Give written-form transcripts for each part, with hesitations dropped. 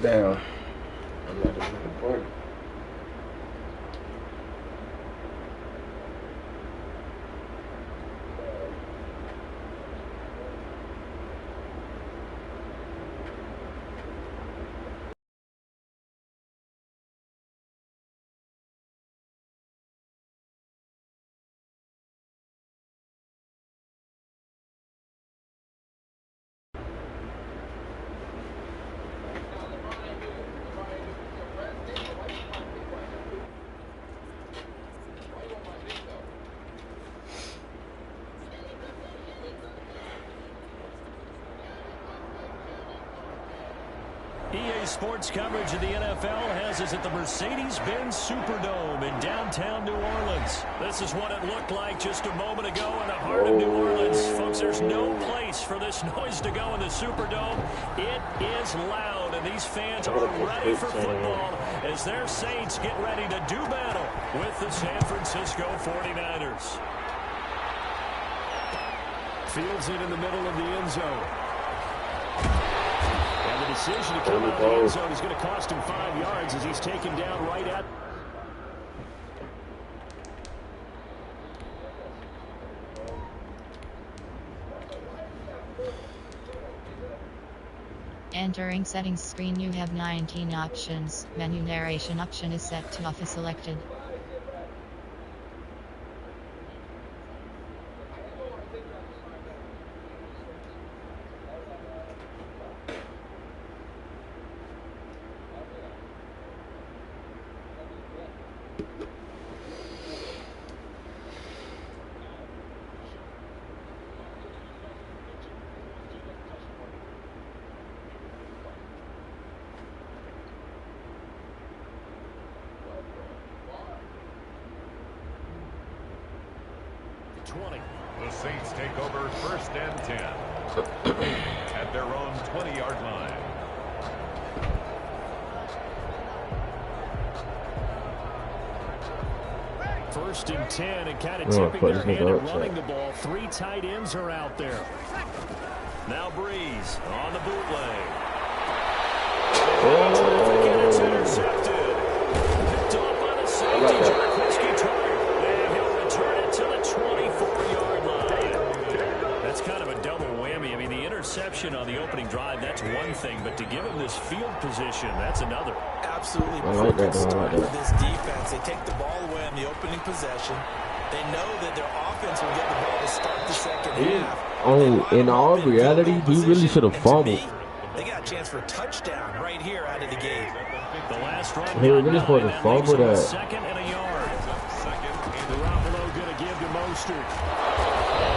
Damn. I'm not even recording. EA Sports coverage of the NFL has us at the Mercedes-Benz Superdome in downtown New Orleans. This is what it looked like just a moment ago in the heart of New Orleans. Folks, there's no place for this noise to go in the Superdome. It is loud, and these fans are ready for football as their Saints get ready to do battle with the San Francisco 49ers. Fields in the middle of the end zone. The decision to come out of the end zone is going to cost him 5 yards as he's taken down right at. Entering settings screen, you have 19 options. Menu narration option is set to off is selected. The Saints take over 1st and 10 at their own 20-yard line. First and 10 and kind of tipping their hand and running the ball. 3 tight ends are out there. Now Breeze on the bootleg. Terrific, and it's intercepted. Picked off by the safety. And he'll return it to the 24-yard line. That's kind of a double whammy. I mean, the interception on the opening drive, that's one thing, but to give him this field position, that's another. Absolutely perfect start for this defense. They take the ball away on the opening possession. They know that their offense will get the ball to start the second half. Oh, in all reality, he really should have fumbled. They got a chance for a touchdown right here out of the gate. The last run. He really supposed to fumble that. Second and a yard. Garoppolo going to give to Mostert.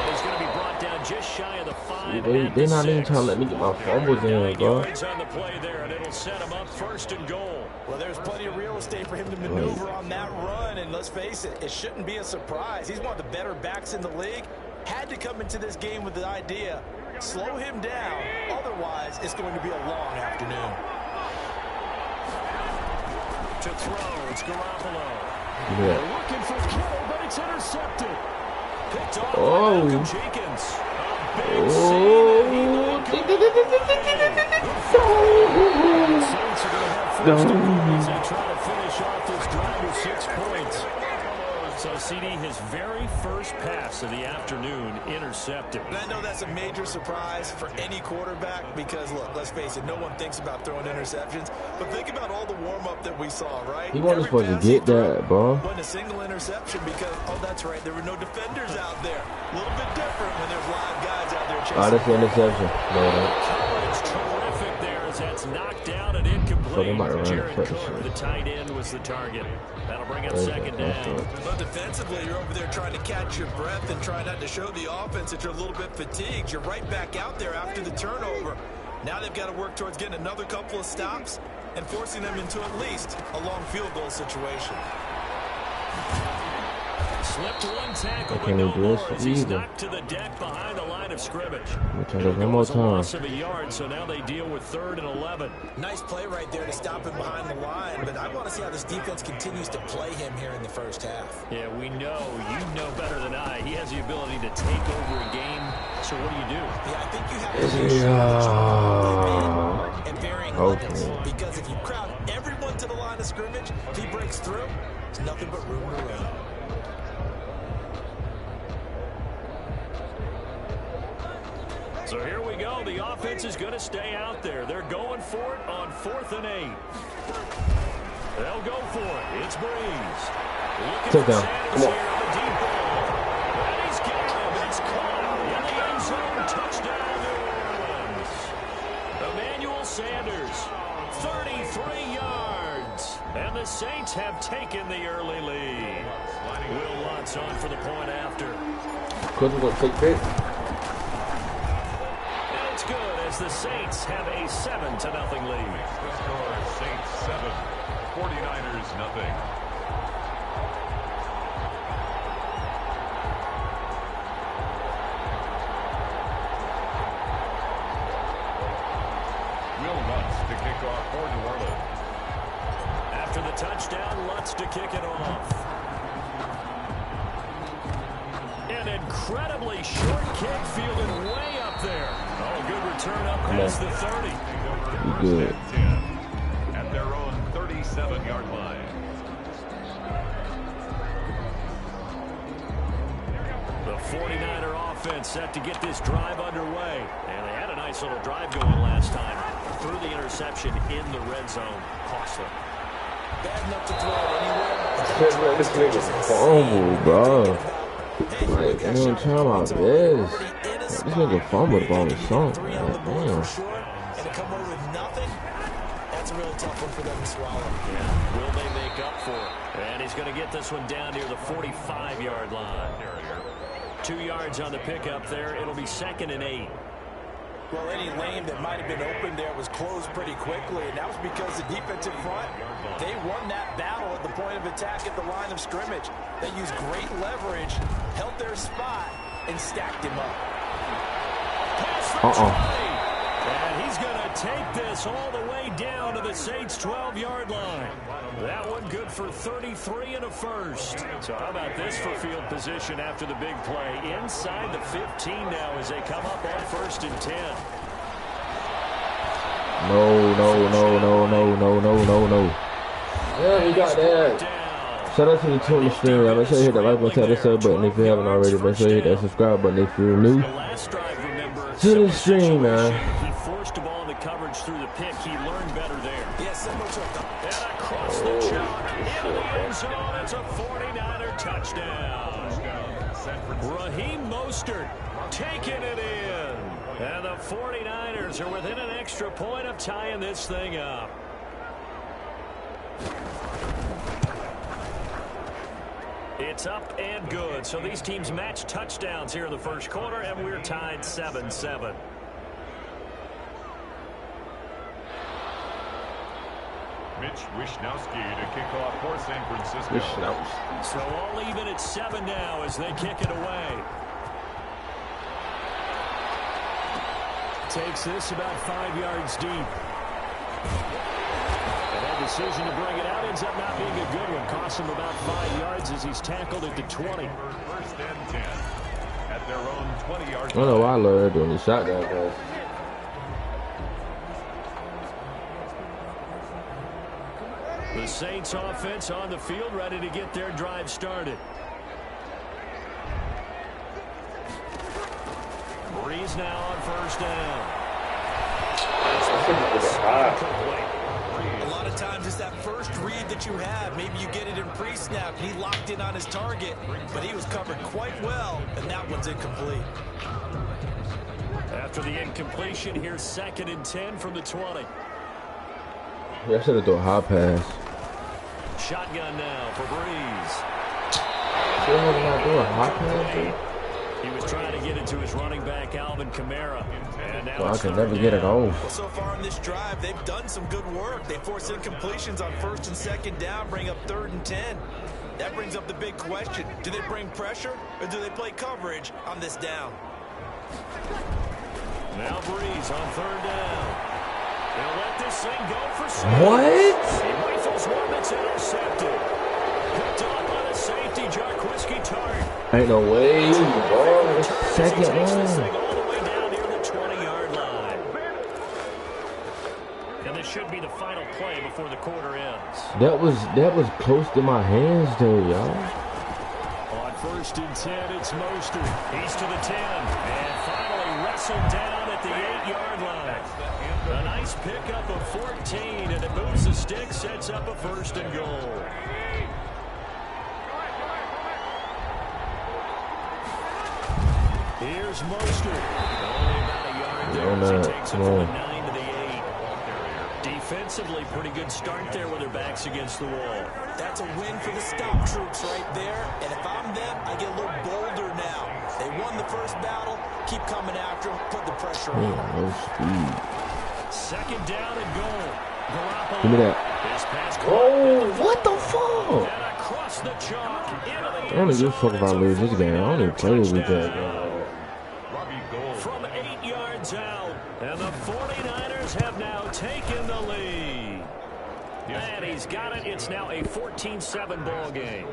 He's going to be brought down just shy of the 5. They're not even trying to let me get my fumbles in, bro. On the play there, and it'll set him up 1st and goal. Well, there's plenty of real estate for him to maneuver on that run, and let's face it, it shouldn't be a surprise. He's one of the better backs in the league. Had to come into this game with the idea, slow him down, otherwise it's going to be a long afternoon. To throw, it's Garoppolo. Yeah. They're looking for Kittle, but it's intercepted. Picked off by Malcolm Jenkins. Saints are going to have first and goal as they try to finish off this drive with 6 points. So, CD, his very first pass of the afternoon intercepted. And I know that's a major surprise for any quarterback because, look, let's face it, no one thinks about throwing interceptions. But think about all the warm-up that we saw, right? He wasn't supposed to get that, bro. Wasn't a single interception because, oh, that's right, there were no defenders out there. A little bit different when there's live guys out there chasing. That's an interception. Coverage terrific there as that's knocked down and incomplete. Jared Cook, the tight end, was the target. That'll bring up 2nd down. But defensively, you're over there trying to catch your breath and try not to show the offense that you're a little bit fatigued. You're right back out there after the turnover. Now they've got to work towards getting another couple of stops and forcing them into at least a long field goal situation. Slipped one tackle, but no more as he's knocked to the deck behind the line of scrimmage. One more time. Loss of a yard, so now they deal with 3rd and 11. Nice play right there to stop him behind the line, but I want to see how this defense continues to play him here in the first half. Yeah, we know, you know better than I, he has the ability to take over a game. So what do you do? Yeah, I think you have to use and varying limits because scrimmage. If he breaks through, there's nothing but room to run. So here we go. The offense is going to stay out there. They're going for it on 4th and 8. They'll go for it. It's Breeze. Take down. Come on. Deep ball. And he's got him. It's caught in the end zone. Touchdown, New Orleans. Emmanuel Sanders, 33 yards. And the Saints have taken the early lead. Will Lutz on for the point after. Couldn't go take it. It's good as the Saints have a 7-0 lead. The score is Saints 7, 49ers nothing. Will Lutz to kick off for New Orleans. After the touchdown, Lutz to kick it off. An incredibly short kick fielded way up there. Oh, good return up past the 30. Good. At their own 37-yard line. The 49er offense set to get this drive underway. And they had a nice little drive going last time. Threw the interception in the red zone. Costly. Bad enough to throw anywhere. This nigga's fumble, bro. Like, you know what I'm talking about this? This nigga fumbled the ball with something. Like, damn. And to come away with nothing, that's a really tough one for them to swallow. Yeah. Will they make up for it? And he's going to get this one down near the 45-yard line. 2 yards on the pickup there. It'll be 2nd and 8. Well, any lane that might have been open there was closed pretty quickly, and that was because the defensive front, they won that battle at the point of attack at the line of scrimmage. They used great leverage, held their spot, and stacked him up. And he's going to take this all the way down to the Saints' 12-yard line. That one good for 33 and a first. So how about this for field position after the big play? Inside the 15 now as they come up on 1st and 10. No. Yeah, he got that. Shout out to the Twitter stream. Make sure you hit that like button, tap the sub button if you haven't already. Make sure you hit that subscribe button if you're new to the stream, man. He forced the ball into coverage through the pick. He learned better there. Yes, so much of And across the chalk into the end zone. It's a 49er touchdown. Raheem Mostert taking it in. And the 49ers are within an extra point of tying this thing up. It's up and good. So these teams match touchdowns here in the first quarter, and we're tied 7-7. Mitch Wishnowsky to kick off for San Francisco. So all even at 7 now as they kick it away. Takes this about 5 yards deep. And that decision to bring it out ends up not being a good one. Costs him about 5 yards as he's tackled at the 20. 1st and 10 at their own 20-yard line. I don't know why I love her doing the shotgun pass. The Saints offense on the field ready to get their drive started. Breeze now on 1st down. A lot of times it's that first read that you have. Maybe you get it in pre-snap. He locked in on his target, but he was covered quite well, and that one's incomplete. After the incompletion, here's 2nd and 10 from the 20. Yeah, I should have done a high pass. Shotgun now for Breeze. Should have not doing a high pass, dude. He was trying to get it to his running back, Alvin Kamara. And now I can never get it off. Well, so far in this drive, they've done some good work. They force incompletions on 1st and 2nd down, bring up 3rd and 10. That brings up the big question. Do they bring pressure, or do they play coverage on this down? Now Breeze on 3rd down. They'll let this thing go for some. What? He rifles one that's intercepted. Picked up by the safety, Jarquiski Tart. Ain't no way, bro. Second Takes this thing one. all the way down near the 20-yard line. And this should be the final play before the quarter ends. That was close to my hands though, y'all. On 1st and 10, it's Mostert. He's to the 10. And finally wrestled down at the 8-yard line. A nice pickup of 14, and it moves the stick, sets up a 1st and goal. Here's Mostert. Only about a yard there as he takes it from the 9 to the 8. Defensively, pretty good start there with their backs against the wall. That's a win for the stop troops right there. And if I'm them, I get a little bolder now. They won the first battle. Keep coming after them. Put the pressure on them. 2nd down and goal. Garoppolo. Give me that. Oh, what the fuck? And across the chalk. I don't give a fuck if I lose this game. I don't even play with that. From 8 yards out. And the 49ers have now taken the lead. And he's got it. It's now a 14-7 ball game.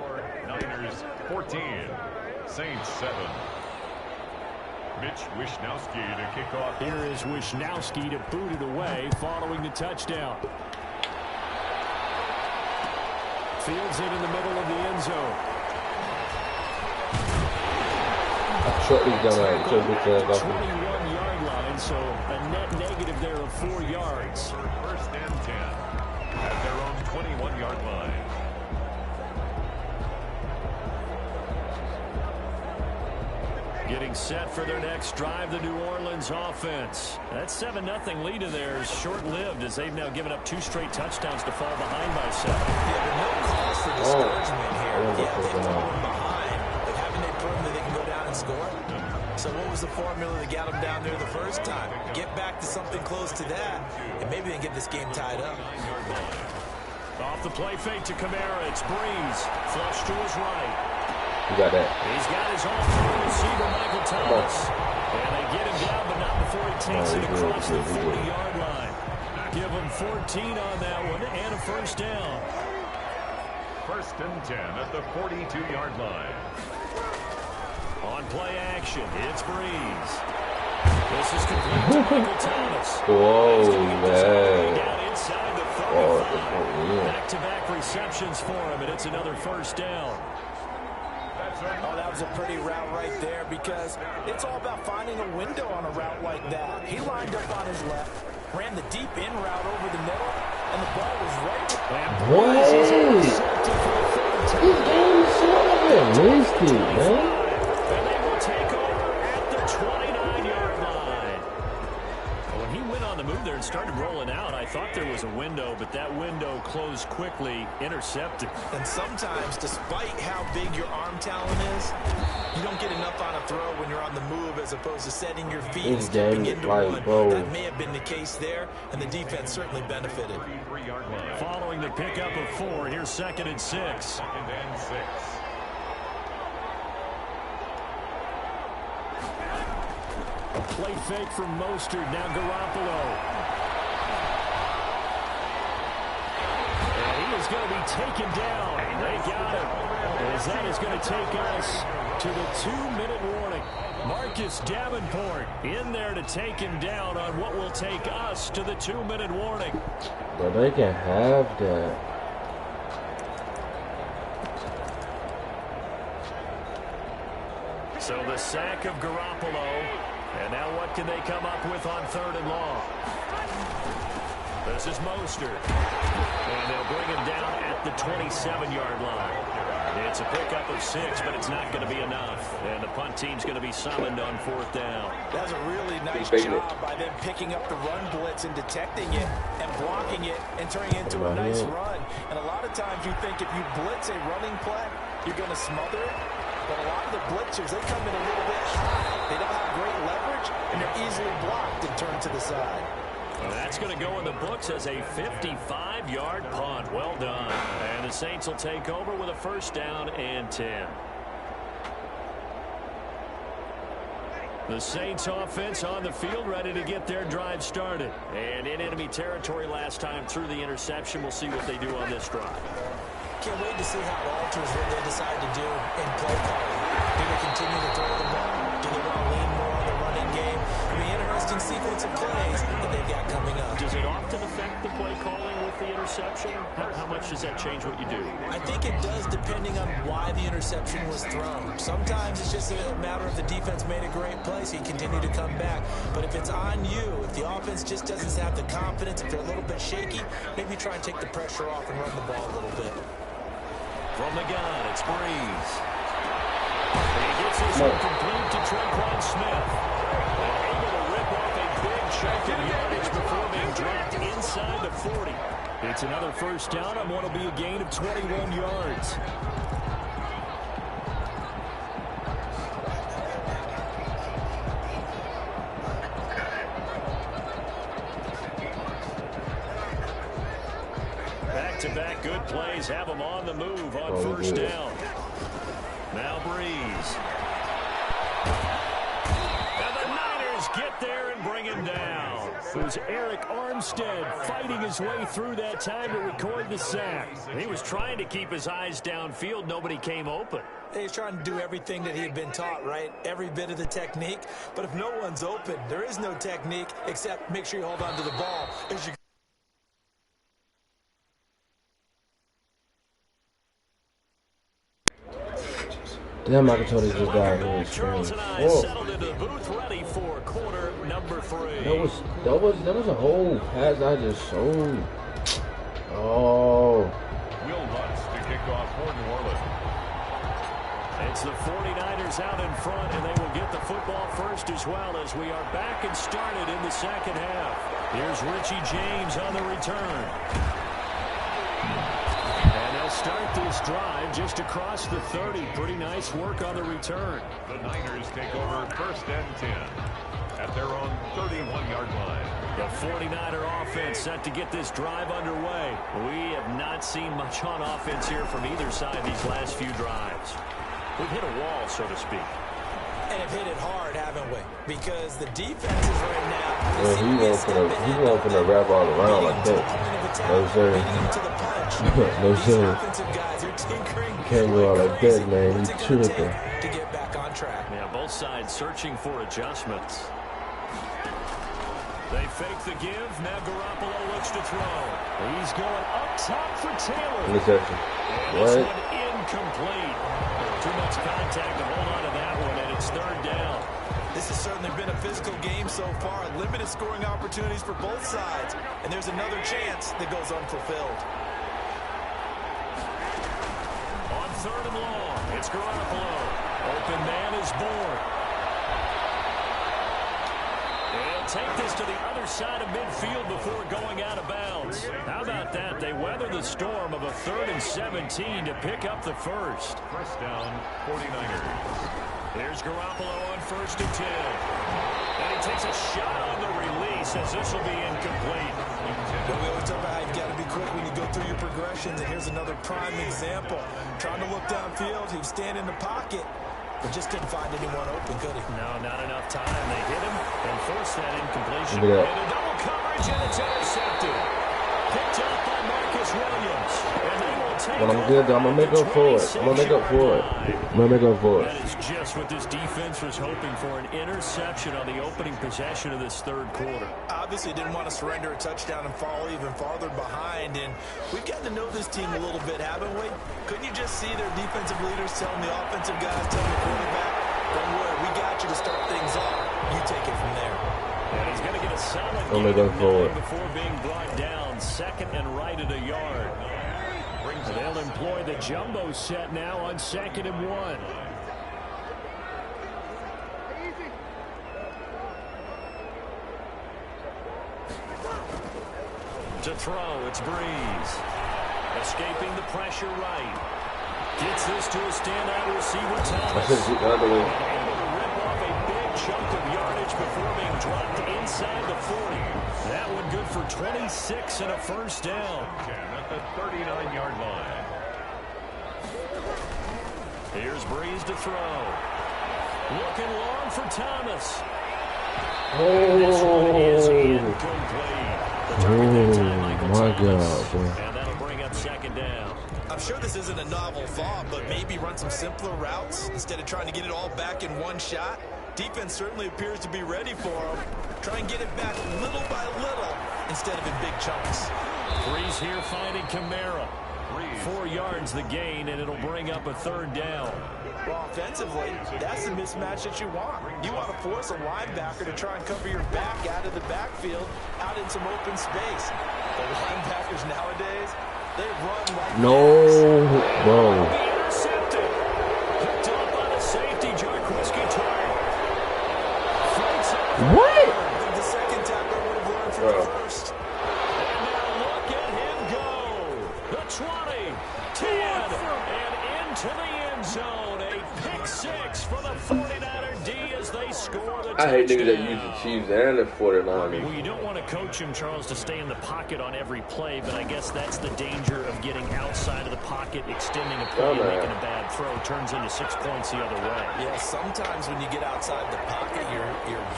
Niners 14, Saints 7. Mitch Wishnowsky to kick off. Here is Wishnowsky to boot it away following the touchdown. Fields it in the middle of the end zone. Shortly done right. 21-yard line, so a net negative there of 4 yards. 1st and 10 at their own 21-yard line. Getting set for their next drive, the New Orleans offense. That 7-0 lead of theirs short-lived as they've now given up 2 straight touchdowns to fall behind by 7. Yeah, but no cause for discouragement here. Yeah, they've fallen behind, but haven't they proven that they can go down and score? So what was the formula that got them down there the first time? Get back to something close to that, and maybe they can get this game tied up. Off the play fake to Kamara, it's Breeze. Flush to his right. You got that. He's got his all-through receiver, Michael Thomas. And they get him down, but not before he takes it across the 40-yard line. Give him 14 on that one and a 1st down. 1st and 10 at the 42-yard line. On play action, it's Breeze. This is complete to Michael Thomas. Whoa, man. Down inside the 35. Back-to-back receptions for him, and it's another 1st down. Oh, that was a pretty route right there because it's all about finding a window on a route like that. He lined up on his left, ran the deep in route over the middle, and the ball was right. What? This game is so realistic, man. And they will take over at the 29-yard line. When he went on the move there and started rolling out, I thought there was a window, but that window closed quickly, intercepted. And sometimes, despite how big your arm talent is, you don't get enough on a throw when you're on the move as opposed to setting your feet and stepping into one. That may have been the case there, and the defense certainly benefited. Following the pickup of 4, here's 2nd and 6. 2nd and 6. A play fake from Mostert, now Garoppolo. And he is going to be taken down. They got him. As that is going to take us to the 2-minute warning. Marcus Davenport in there to take him down on what will take us to the 2-minute warning. But they can have that. So the sack of Garoppolo. And now what can they come up with on 3rd and long? This is Mostert. And they'll bring him down at the 27-yard line. It's a pickup of 6, but it's not going to be enough. And the punt team's going to be summoned on 4th down. That's a really nice job by them picking up the run blitz and detecting it and blocking it and turning it into a nice run. And a lot of times you think if you blitz a running play, you're going to smother it. But a lot of the blitzers, they come in a little bit high. They don't have great leverage, and they're easily blocked and turned to the side. Well, that's going to go in the books as a 55-yard punt. Well done. And the Saints will take over with a 1st down and 10. The Saints offense on the field ready to get their drive started. And in enemy territory last time through the interception. We'll see what they do on this drive. Can't wait to see how it alters what they decide to do in play calling. Do they continue to throw the ball? Do they want to lean more on the running game? It'll be an interesting sequence of plays that they've got coming up. Does it often affect interception? How much does that change what you do? I think it does, depending on why the interception was thrown. Sometimes it's just a matter of the defense made a great play, so you continue to come back. But if it's on you, if the offense just doesn't have the confidence, if they're a little bit shaky, maybe try and take the pressure off and run the ball a little bit. From the gun, it's Breeze. He gets this one complete to Tre'Quan Smith. And able to rip off a big chunk of yardage before being dropped inside the 40. It's another first down on what will be a gain of 21 yards. Back-to-back good plays have them on the move on first down. Now Breeze. And the Niners get there and bring him down. It was Eric Armstead fighting his way through that time to record the sack. He was trying to keep his eyes downfield. Nobody came open. He's trying to do everything that he had been taught, right? Every bit of the technique. But if no one's open, there is no technique except make sure you hold on to the ball as you Damn, I can tell this guy here is Charles and I settled into the booth ready for quarter number 3. That was a whole pass I just showed. Oh. Will Lutz to kick off for New Orleans. It's the 49ers out in front, and they will get the football first as well as we are back and started in the second half. Here's Richie James on the return. Start this drive just across the 30. Pretty nice work on the return. The Niners take over first and 10 at their own 31-yard line. The 49er offense set to get this drive underway. We have not seen much on offense here from either side these last few drives. We've hit a wall, so to speak. And have hit it hard, haven't we? Because the defenses right now... Well, he won't finna wrap all around like that. No, sir. No, sir. Can't go out like that, man. He's tripping. To get back on track. Yeah, both sides searching for adjustments. They fake the give. Now Garoppolo looks to throw. He's going up top for Taylor. Interception. What? This one incomplete. Too much contact to hold on to that one, and it's third down. This has certainly been a physical game so far. Limited scoring opportunities for both sides. And there's another chance that goes unfulfilled. On third and long, it's Garoppolo. Open man is born. They'll take this to the other side of midfield before going out of bounds. How about that? They weather the storm of a 3rd and 17 to pick up the first. First down, 49ers. Here's Garoppolo on first and 10. And he takes a shot on the release as this will be incomplete. Well, we always talk about how you've got to be quick when you go through your progressions, and here's another prime example. Trying to look downfield, he was standing in the pocket, but just couldn't find anyone open, could he? No, not enough time. They hit him and forced that incompletion. Yeah. And a double coverage, and it's intercepted. Picked up by Marcus Williams. And they will take When I'm good, I'm going to make up for it. I'm going to make up for it. I'm going to make up for it. That is just what this defense was hoping for, an interception on the opening possession of this third quarter. Obviously didn't want to surrender a touchdown and fall even farther behind, and we've gotten to know this team a little bit, haven't we? Couldn't you just see their defensive leaders telling the offensive guys, telling the quarterback, don't worry, we got you to start things off. You take it from there. And he's going to get a solid gain before being brought down, second and right at a yard. And they'll employ the jumbo set now on 2nd and 1. To throw, it's Breeze. Escaping the pressure right. Gets this to a standout receiver, Thomas. The other way. Able to rip off a big chunk of yardage before being dropped inside the 40. That one good for 26 and a first down. At the 39-yard line. Here's Breeze to throw. Looking long for Thomas. This one is incomplete. Oh, my God, bro. And that'll bring up second down. I'm sure this isn't a novel thought, but maybe run some simpler routes instead of trying to get it all back in one shot. Defense certainly appears to be ready for them. Try and get it back little by little, instead of in big chunks. Breeze here finding Kamara. 4 yards the gain, and it'll bring up a 3rd down. Well, offensively, that's the mismatch that you want. You want to force a linebacker to try and cover your back out of the backfield, out in some open space. The linebackers nowadays, they run like bro. Intercepted. Picked up by the safety, Jarquiski turned. What? The second tackler would have learned from the first. And now look at him go. The 20, 10, and into the end zone. A pick 6 for the 49er D as they score the touchdown. I hate niggas that use the Chiefs and the 49ers. Well, you don't want to coach him, Charles, to stay in the pocket on every play, but I guess that's the danger of getting outside of the pocket, extending a play, and making a bad throw. Turns into 6 points the other way. Yeah, sometimes when you get outside the pocket, your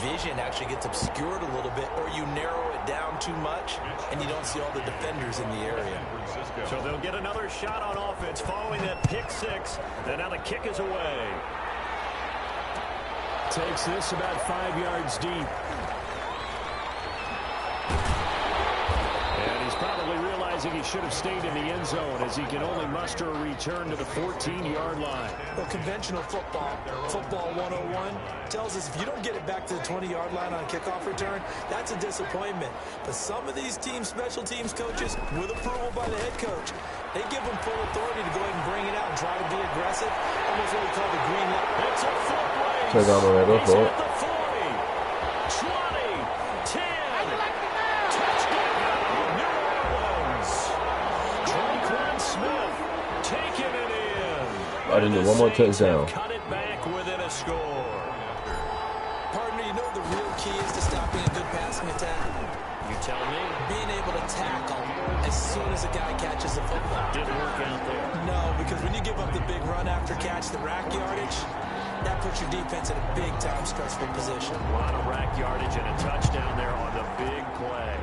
vision actually gets obscured a little bit, or you narrow it down too much, and you don't see all the defenders in the area. So they'll get another shot on offense following that pick 6, and now the kick is away. Takes this about 5 yards deep. And he's probably realizing he should have stayed in the end zone as he can only muster a return to the 14-yard line. Well, conventional football 101, tells us if you don't get it back to the 20-yard line on a kickoff return, that's a disappointment. But some of these teams, special teams coaches, with approval by the head coach, they give them full authority to go ahead and bring it out and try to be aggressive. Almost what we call the green light. It's a foot race. Take on the go for it. 20, 10, touchdown, New Orleans. Traquan Smith taking it in. I didn't do one more touchdown. Cut it back within a score. Partner, you know the real key is to stopping a good passing attack? You tell me. Being able to tackle as soon as a guy catches the football. Didn't work out there. No, because when you give up the big run after catch, the rack yardage, that puts your defense in a big-time stressful position. A lot of rack yardage and a touchdown there on the big play.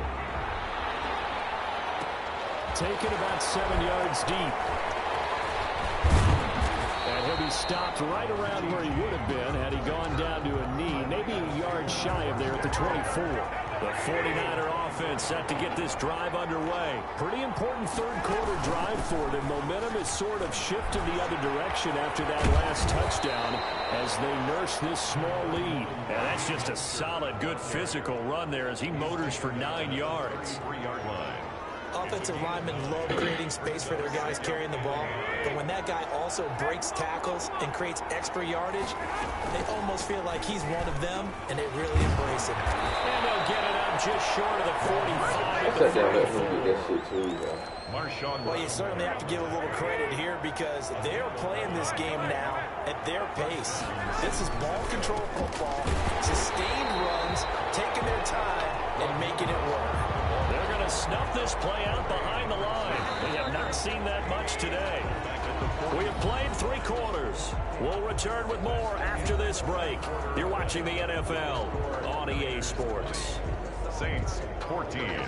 Taken about 7 yards deep. And he'll be stopped right around where he would have been had he gone down to a knee, maybe a yard shy of there at the 24. The 49er offense set to get this drive underway. Pretty important third-quarter drive for them. Momentum is sort of shifted the other direction after that last touchdown as they nurse this small lead. And that's just a solid, good physical run there as he motors for 9 yards. 3-yard line. Offensive linemen love creating space for their guys carrying the ball, but when that guy also breaks tackles and creates extra yardage, they almost feel like he's one of them, and they really embrace him. And they'll get it up just short of the 45. Well, you certainly have to give a little credit here because they're playing this game now at their pace. This is ball control football, sustained runs, taking their time, and making it work. They're going to snuff this play out behind the line. We have not seen that much today. We have played 3 quarters. We'll return with more after this break. You're watching the NFL on EA Sports. Saints 14.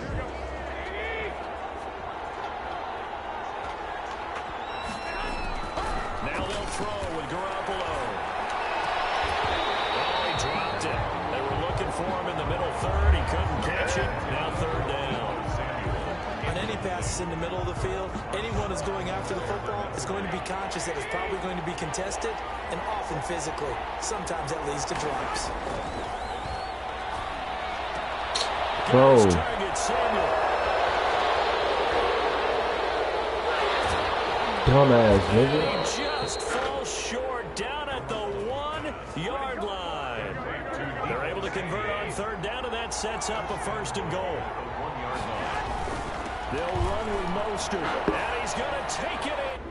Now they'll throw with Garoppolo. Oh, he dropped it. They were looking for him in the middle third. He couldn't catch it. Now 3rd down. On any passes in the middle of the field, anyone who's going after the football is going to be conscious that it's probably going to be contested and often physically. Sometimes that leads to drops. Bro. Dumbass, nigga. He just falls short down at the 1-yard line. They're able to convert on 3rd down, and that sets up a 1st and goal. They'll run with Mostert, and he's going to take it in.